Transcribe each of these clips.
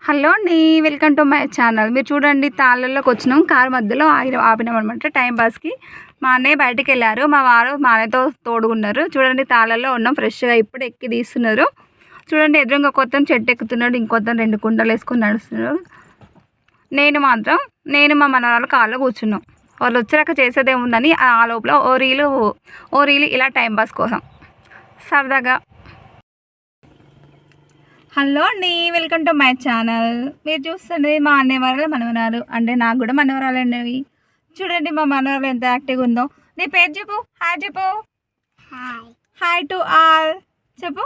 Hello అండి, welcome to my channel. మీరు చూడండి, తాళ్ళలోకి వచ్చినాం. కారు మధ్యలో ఆపినాం అనమాట టైం పాస్కి. మా అన్నయ్య బయటికి వెళ్ళారు, మా వారు మా అన్నయ్యతో తోడుగున్నారు. చూడండి, తాళ్ళల్లో ఉన్నాం. ఫ్రెష్గా ఇప్పుడు ఎక్కి తీస్తున్నారు. చూడండి, ఎదురుగా కొత్త చెట్టు ఎక్కుతున్నాడు, ఇంకొత్త 2 కుండలు వేసుకొని నడుస్తున్నాడు. నేను మా మనవరాలు కాళ్ళు కూర్చున్నాం. వాళ్ళు వచ్చాక చేసేదేముందని ఆ లోపల ఓ రీలు ఇలా టైం పాస్ కోసం సరదాగా. హలో అండి, వెల్కమ్ టు మై ఛానల్. మీరు చూస్తుండే మా అన్నయ్య వరాలు మనవరాలు, అంటే నాకు కూడా మనవరాలు అండి. చూడండి మా మనవరాలు ఎంత యాక్టివ్గా ఉందో. నీ పేరు చెప్పు, హాయ్ చెప్పు. హాయ్ టు ఆల్ చెప్పు.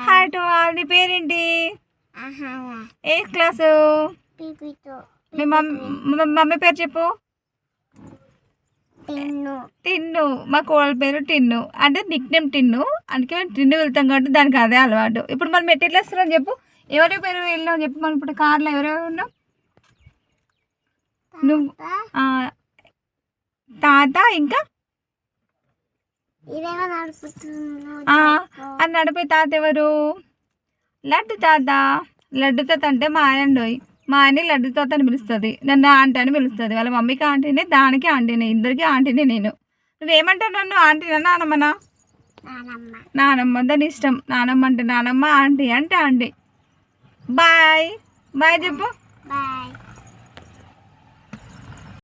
Hi to all. నీ పేరేంటి? ఏ క్లాసు? మీ మమ్మీ పేరు చెప్పు. టిన్ను. మా కోడల పేరు టిన్ను, అంటే నిక్ నేమ్ టిన్ను, అందుకే మేము టిన్ను వెళ్తాం కాబట్టి దానికి అదే అలవాటు. ఇప్పుడు మనం ఎట్లా వస్తున్నాం చెప్పు, ఎవరి పేరు వెళ్ళినావు చెప్పు. మనం ఇప్పుడు కార్లో ఎవరెవరు ఉన్నాం? నువ్వు, తాత, ఇంకా అది నడిపే తాత ఎవరు? లడ్డు తాత. లడ్డు తాత అంటే మా ఆయనండోయి. మా ఆయన్ని లడ్డు తాత అని పిలుస్తుంది, నన్ను ఆంటీ అని పిలుస్తుంది. వాళ్ళ మమ్మీకి ఆంటీనే, దానికి ఆంటీనే, ఇద్దరికి ఆంటీనే. నేను నువ్వేమంటావు? నన్ను ఆంటీనా నానమ్మనా? నానమ్మ. దాని ఇష్టం. నానమ్మ అంటే నానమ్మ, ఆంటీ అంటే ఆంటీ. బాయ్ బాయ్ చెప్పు.